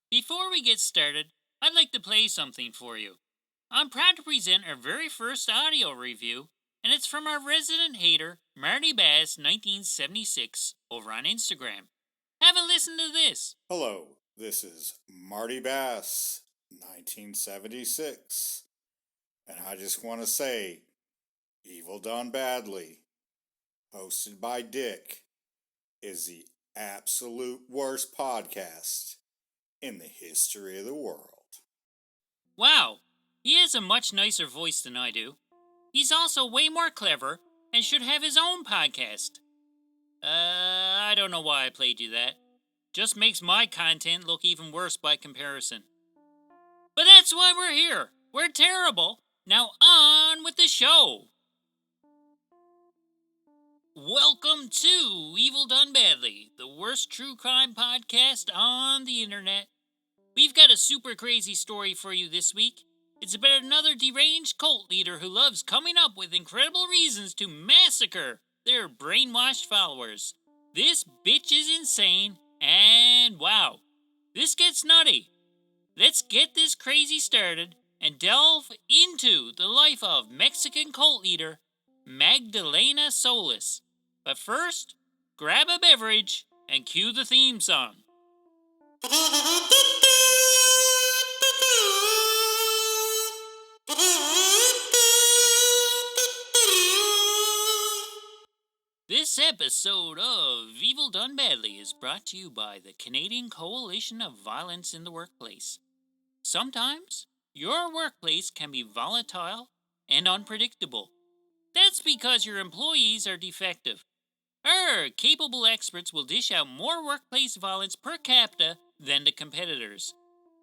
Before we get started, I'd like to play something for you. I'm proud to present our very first audio review, and it's from our resident hater, Marty Bass 1976, over on Instagram. Have a listen to this. Hello, this is Marty Bass, 1976, and I just want to say, Evil Done Badly, hosted by Dick, is the absolute worst podcast in the history of the world. Wow, he has a much nicer voice than I do. He's also way more clever and should have his own podcast. I don't know why I played you that. Just makes my content look even worse by comparison. But that's why we're here. We're terrible. Now on with the show. Welcome to Evil Done Badly, the worst true crime podcast on the internet. We've got a super crazy story for you this week. It's about another deranged cult leader who loves coming up with incredible reasons to massacre their brainwashed followers. This bitch is insane, and wow, this gets nutty. Let's get this crazy started and delve into the life of Mexican cult leader Magadalena Solis. But first, grab a beverage and cue the theme song. This episode of Evil Done Badly is brought to you by the Canadian Coalition of Violence in the Workplace. Sometimes, your workplace can be volatile and unpredictable. That's because your employees are defective. Our capable experts will dish out more workplace violence per capita than the competitors,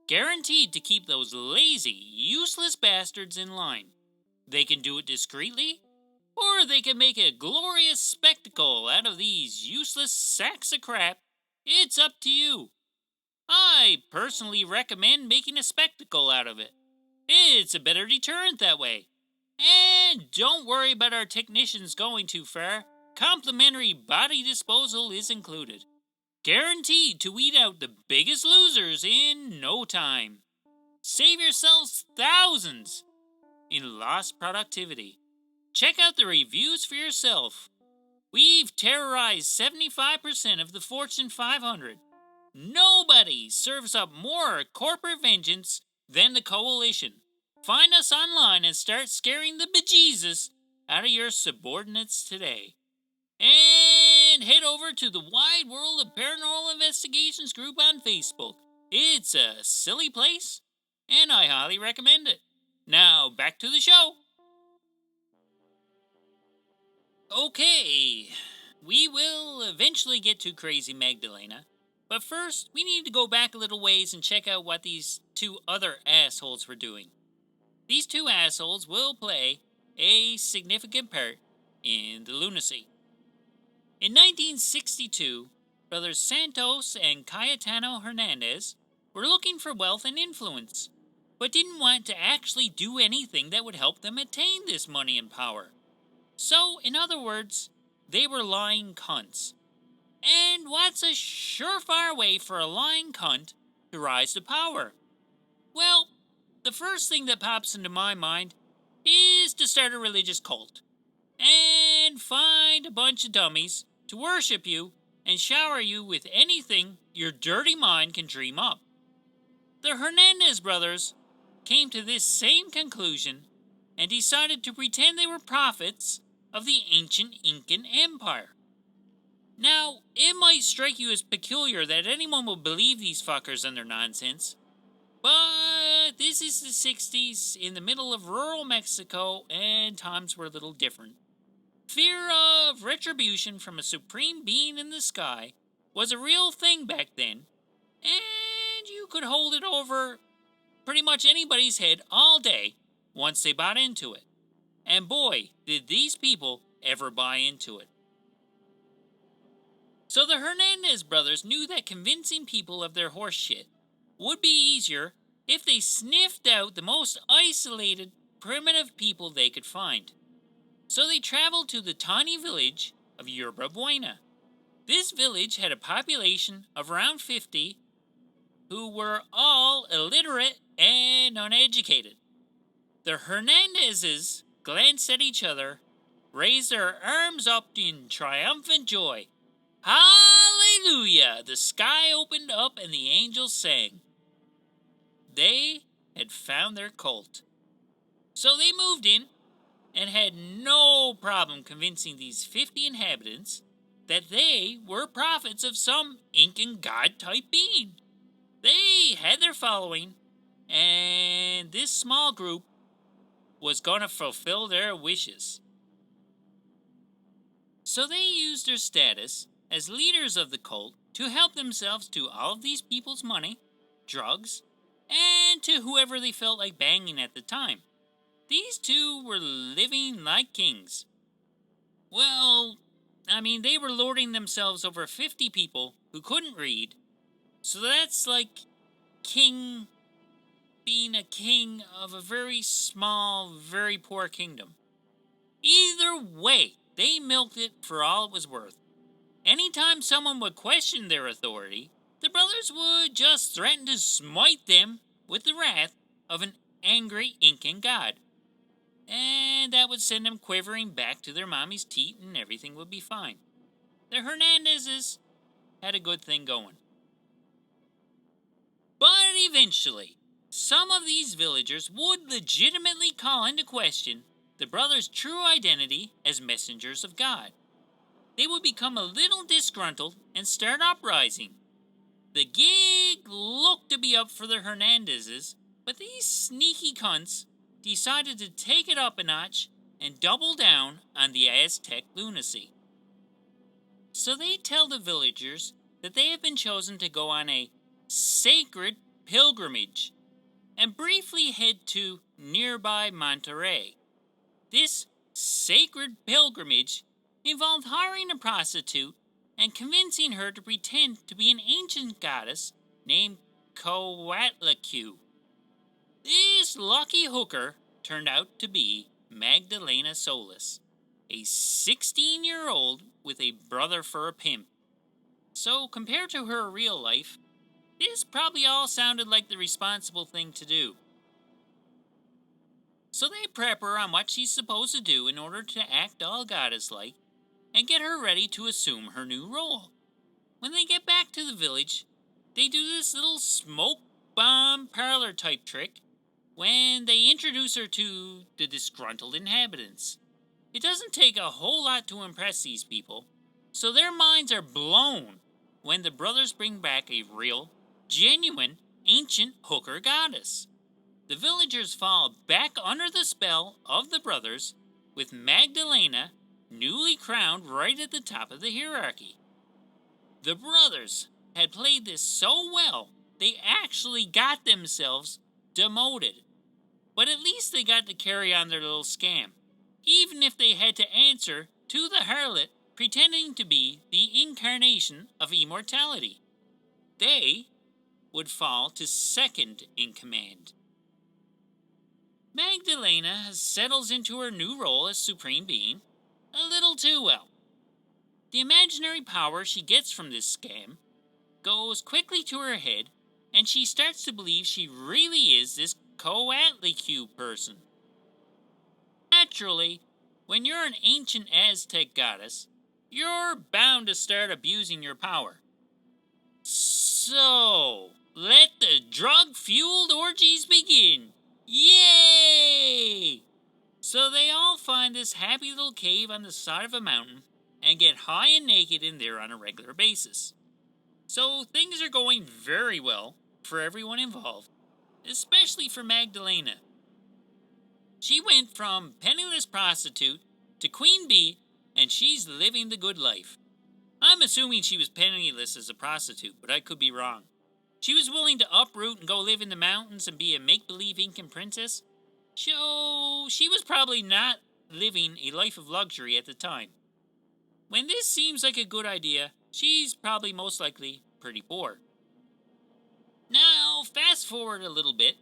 guaranteed to keep those lazy, useless bastards in line. They can do it discreetly, or they can make a glorious spectacle out of these useless sacks of crap. It's up to you. I personally recommend making a spectacle out of it. It's a better deterrent that way. And don't worry about our technicians going too far. Complimentary body disposal is included. Guaranteed to weed out the biggest losers in no time. Save yourselves thousands in lost productivity. Check out the reviews for yourself. We've terrorized 75% of the Fortune 500. Nobody serves up more corporate vengeance than the Coalition. Find us online and start scaring the bejesus out of your subordinates today. And head over to the Wide World of Paranormal Investigations group on Facebook. It's a silly place, and I highly recommend it. Now, back to the show. Okay, we will eventually get to Crazy Magadalena, but first, we need to go back a little ways and check out what these two other assholes were doing. These two assholes will play a significant part in the lunacy. In 1962, brothers Santos and Cayetano Hernandez were looking for wealth and influence, but didn't want to actually do anything that would help them attain this money and power. So, in other words, they were lying cunts. And what's a surefire way for a lying cunt to rise to power? Well, the first thing that pops into my mind is to start a religious cult and find a bunch of dummies to worship you and shower you with anything your dirty mind can dream up. The Hernandez brothers came to this same conclusion and decided to pretend they were prophets of the ancient Incan Empire. Now, it might strike you as peculiar that anyone would believe these fuckers and their nonsense, but this is the 60s in the middle of rural Mexico, and times were a little different. Fear of retribution from a supreme being in the sky was a real thing back then, and you could hold it over pretty much anybody's head all day once they bought into it. And boy, did these people ever buy into it. So the Hernandez brothers knew that convincing people of their horse shit would be easier if they sniffed out the most isolated, primitive people they could find. So they traveled to the tiny village of Yerba Buena. This village had a population of around 50 who were all illiterate and uneducated. The Hernandezes glanced at each other, raised their arms up in triumphant joy. Hallelujah! The sky opened up and the angels sang. They had found their cult. So they moved in and had no problem convincing these 50 inhabitants that they were prophets of some Incan god-type being. They had their following, and this small group was going to fulfill their wishes. So they used their status as leaders of the cult to help themselves to all of these people's money, drugs, and to whoever they felt like banging at the time. These two were living like kings. Well, they were lording themselves over 50 people who couldn't read, so that's like being a king of a very small, very poor kingdom. Either way, they milked it for all it was worth. Anytime someone would question their authority, the brothers would just threaten to smite them with the wrath of an angry Incan god. And that would send them quivering back to their mommy's teat and everything would be fine. The Hernandezes had a good thing going. But eventually, some of these villagers would legitimately call into question the brothers' true identity as messengers of God. They would become a little disgruntled and start uprising. The gig looked to be up for the Hernandezes, but these sneaky cunts decided to take it up a notch and double down on the Aztec lunacy. So they tell the villagers that they have been chosen to go on a sacred pilgrimage and briefly head to nearby Monterey. This sacred pilgrimage involved hiring a prostitute and convincing her to pretend to be an ancient goddess named Coatlicue. This lucky hooker turned out to be Magadalena Solis, a 16-year-old with a brother for a pimp. So compared to her real life, this probably all sounded like the responsible thing to do. So they prep her on what she's supposed to do in order to act all goddess-like and get her ready to assume her new role. When they get back to the village, they do this little smoke bomb parlor type trick when they introduce her to the disgruntled inhabitants. It doesn't take a whole lot to impress these people, so their minds are blown when the brothers bring back a real, genuine, ancient hooker goddess. The villagers fall back under the spell of the brothers, with Magadalena newly crowned right at the top of the hierarchy. The brothers had played this so well, they actually got themselves demoted. But at least they got to carry on their little scam, even if they had to answer to the harlot pretending to be the incarnation of immortality. They would fall to second in command. Magadalena settles into her new role as Supreme Being a little too well. The imaginary power she gets from this scam goes quickly to her head, and she starts to believe she really is this Coatlicue person. Naturally, when you're an ancient Aztec goddess, you're bound to start abusing your power. So, let the drug-fueled orgies begin! Yay! So they all find this happy little cave on the side of a mountain and get high and naked in there on a regular basis. So things are going very well for everyone involved, especially for Magadalena. She went from penniless prostitute to queen bee, and she's living the good life. I'm assuming she was penniless as a prostitute, but I could be wrong. She was willing to uproot and go live in the mountains and be a make-believe Incan princess. So she was probably not living a life of luxury at the time. When this seems like a good idea, she's probably most likely pretty poor. Now, fast forward a little bit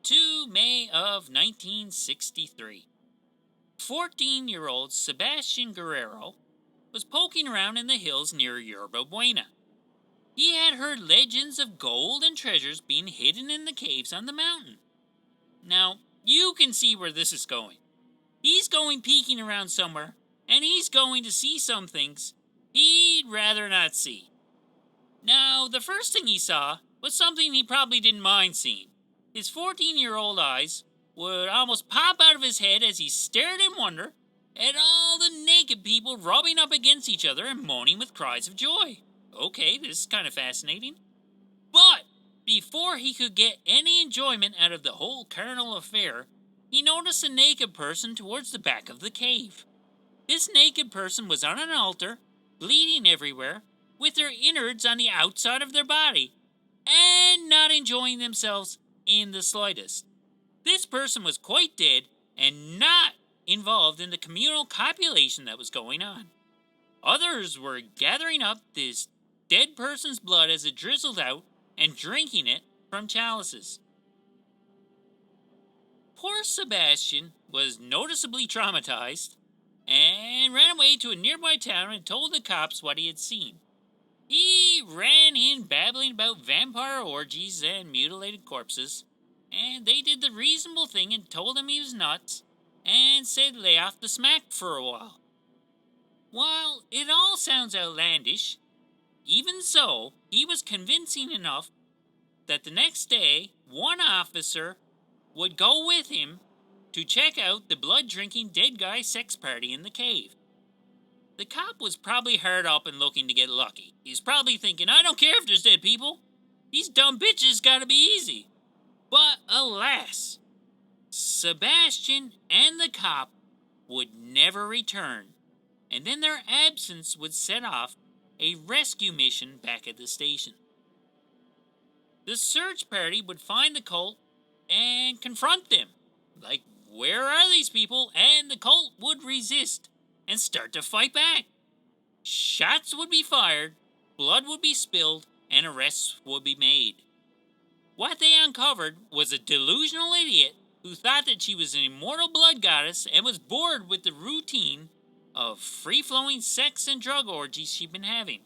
to May of 1963. 14-year-old Sebastian Guerrero was poking around in the hills near Yerba Buena. He had heard legends of gold and treasures being hidden in the caves on the mountain. Now, you can see where this is going. He's going peeking around somewhere, and he's going to see some things he'd rather not see. Now, the first thing he saw was something he probably didn't mind seeing. His 14-year-old eyes would almost pop out of his head as he stared in wonder at all the naked people rubbing up against each other and moaning with cries of joy. Okay, this is kind of fascinating. But before he could get any enjoyment out of the whole carnal affair, he noticed a naked person towards the back of the cave. This naked person was on an altar, bleeding everywhere, with their innards on the outside of their body, and not enjoying themselves in the slightest. This person was quite dead and not involved in the communal copulation that was going on. Others were gathering up this dead person's blood as it drizzled out and drinking it from chalices. Poor Sebastian was noticeably traumatized and ran away to a nearby town and told the cops what he had seen. He ran in babbling about vampire orgies and mutilated corpses, and they did the reasonable thing and told him he was nuts and said lay off the smack for a while. While it all sounds outlandish, even so, he was convincing enough that the next day, one officer would go with him to check out the blood-drinking dead guy sex party in the cave. The cop was probably hard up and looking to get lucky. He's probably thinking, I don't care if there's dead people. These dumb bitches gotta be easy. But alas, Sebastian and the cop would never return, and then their absence would set off a rescue mission back at the station. The search party would find the cult and confront them. Like, where are these people? And the cult would resist and start to fight back. Shots would be fired, blood would be spilled, and arrests would be made. What they uncovered was a delusional idiot who thought that she was an immortal blood goddess and was bored with the routine of free-flowing sex and drug orgies she'd been having.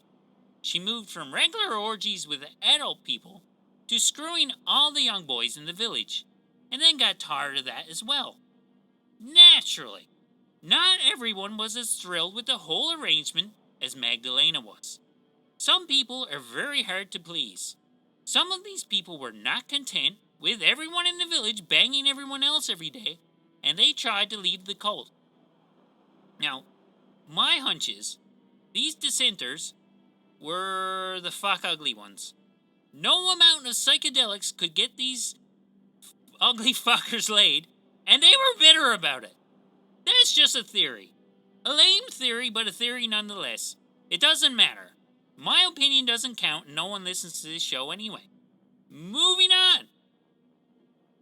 She moved from regular orgies with adult people to screwing all the young boys in the village, and then got tired of that as well. Naturally, not everyone was as thrilled with the whole arrangement as Magdalena was. Some people are very hard to please. Some of these people were not content with everyone in the village banging everyone else every day, and they tried to leave the cult. Now, my hunch is, these dissenters were the fuck ugly ones. No amount of psychedelics could get these ugly fuckers laid, and they were bitter about it. That's just a theory. A lame theory, but a theory nonetheless. It doesn't matter. My opinion doesn't count, and no one listens to this show anyway. Moving on.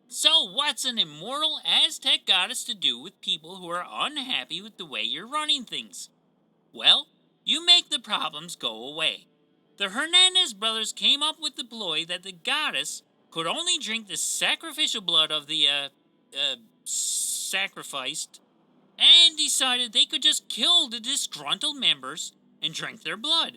So, what's an immortal Aztec goddess to do with people who are unhappy with the way you're running things? Well, you make the problems go away. The Hernandez brothers came up with the ploy that the goddess could only drink the sacrificial blood of the, sacrificed, and decided they could just kill the disgruntled members and drink their blood.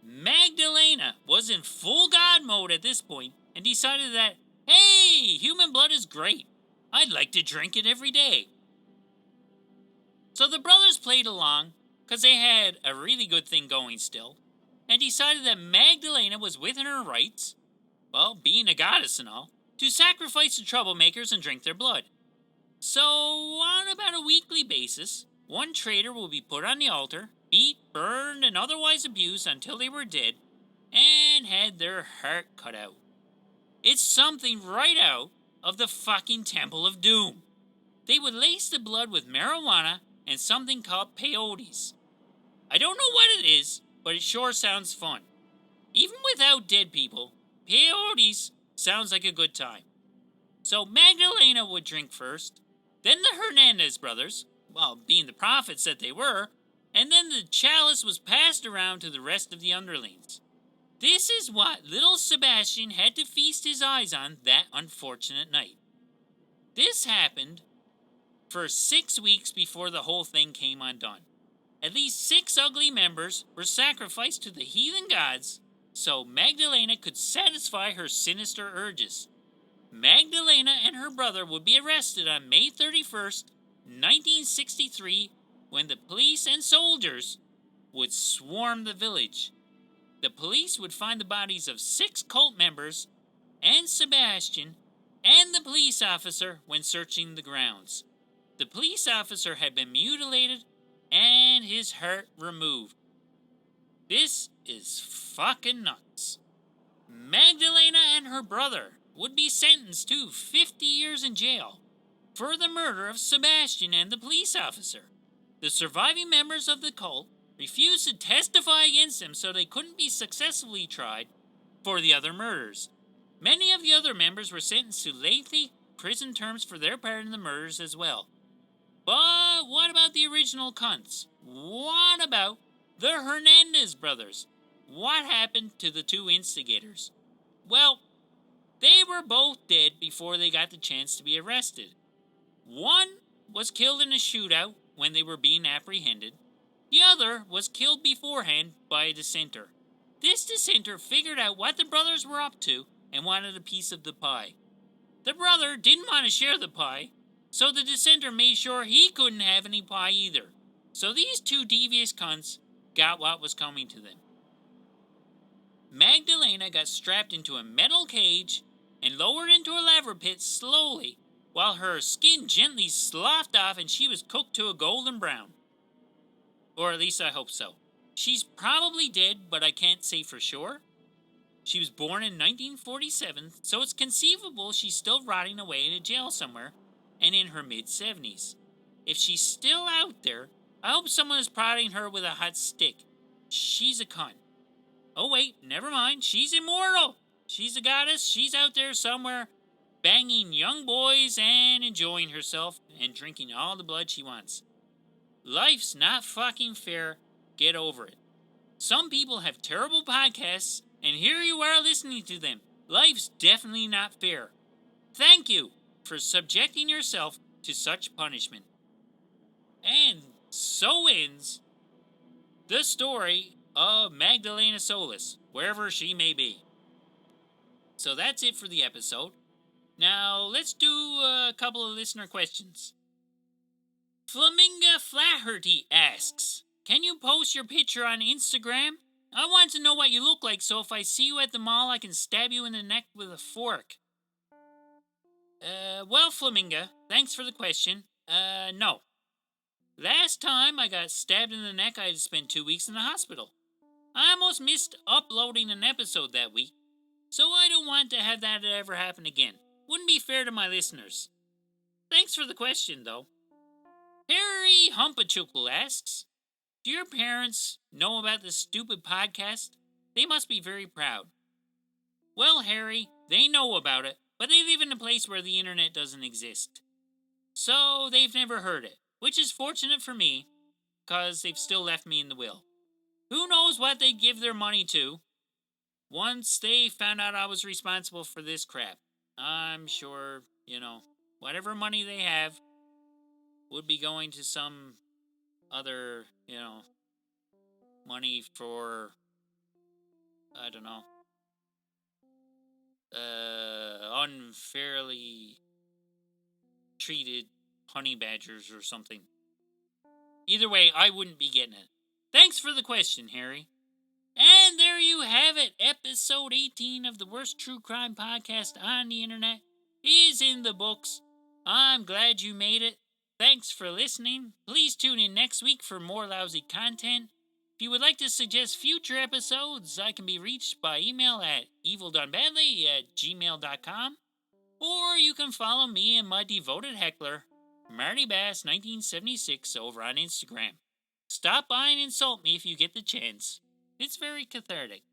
Magdalena was in full god mode at this point and decided that, hey, human blood is great. I'd like to drink it every day. So the brothers played along, because they had a really good thing going still, and decided that Magdalena was within her rights, well, being a goddess and all, to sacrifice the troublemakers and drink their blood. So, on about a weekly basis, one traitor will be put on the altar, beat, burned, and otherwise abused until they were dead, and had their heart cut out. It's something right out of the fucking Temple of Doom. They would lace the blood with marijuana and something called peyotes. I don't know what it is, but it sure sounds fun. Even without dead people, peyotes sounds like a good time. So Magdalena would drink first, then the Hernandez brothers, well, being the prophets that they were, and then the chalice was passed around to the rest of the underlings. This is what little Sebastian had to feast his eyes on that unfortunate night. This happened for 6 weeks before the whole thing came undone. At least 6 ugly members were sacrificed to the heathen gods, so Magdalena could satisfy her sinister urges. Magdalena and her brother would be arrested on May 31st, 1963, when the police and soldiers would swarm the village. The police would find the bodies of 6 cult members and Sebastian and the police officer when searching the grounds. The police officer had been mutilated and his heart removed. This is fucking nuts. Magdalena and her brother would be sentenced to 50 years in jail for the murder of Sebastian and the police officer. The surviving members of the cult refused to testify against them, so they couldn't be successfully tried for the other murders. Many of the other members were sentenced to lengthy prison terms for their part in the murders as well. But what about the original cunts? What about the Hernandez brothers? What happened to the 2 instigators? Well, they were both dead before they got the chance to be arrested. One was killed in a shootout when they were being apprehended. The other was killed beforehand by a dissenter. This dissenter figured out what the brothers were up to and wanted a piece of the pie. The brother didn't want to share the pie, so the dissenter made sure he couldn't have any pie either. So these 2 devious cunts got what was coming to them. Magdalena got strapped into a metal cage and lowered into a lava pit slowly, while her skin gently sloughed off and she was cooked to a golden brown. Or at least I hope so. She's probably dead, but I can't say for sure. She was born in 1947, so it's conceivable she's still rotting away in a jail somewhere, and in her mid-70s. If she's still out there, I hope someone is prodding her with a hot stick. She's a cunt. Oh wait, never mind, she's immortal! She's a goddess, she's out there somewhere, banging young boys and enjoying herself, and drinking all the blood she wants. Life's not fucking fair. Get over it. Some people have terrible podcasts, and here you are listening to them. Life's definitely not fair. Thank you for subjecting yourself to such punishment. And so ends the story of Magdalena Solis, wherever she may be. So that's it for the episode. Now let's do a couple of listener questions. Flaminga Flaherty asks, can you post your picture on Instagram? I want to know what you look like, so if I see you at the mall, I can stab you in the neck with a fork. Well, Flaminga, thanks for the question. No. Last time I got stabbed in the neck, I had to spend 2 weeks in the hospital. I almost missed uploading an episode that week, so I don't want to have that ever happen again. Wouldn't be fair to my listeners. Thanks for the question, though. Harry Humpachukul asks, do your parents know about this stupid podcast? They must be very proud. Well, Harry, they know about it, but they live in a place where the internet doesn't exist. So they've never heard it, which is fortunate for me, because they've still left me in the will. Who knows what they'd give their money to once they found out I was responsible for this crap. I'm sure, whatever money they have would be going to some other, money for, I don't know, unfairly treated honey badgers or something. Either way, I wouldn't be getting it. Thanks for the question, Harry. And there you have it. Episode 18 of the worst true crime podcast on the internet is in the books. I'm glad you made it. Thanks for listening. Please tune in next week for more lousy content. If you would like to suggest future episodes, I can be reached by email at evildonebadly@gmail.com, or you can follow me and my devoted heckler, Marty Bass 1976, over on Instagram. Stop by and insult me if you get the chance. It's very cathartic.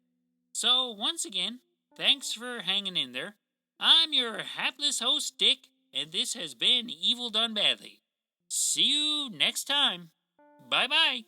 So, once again, thanks for hanging in there. I'm your hapless host, Dick, and this has been Evil Done Badly. See you next time. Bye-bye.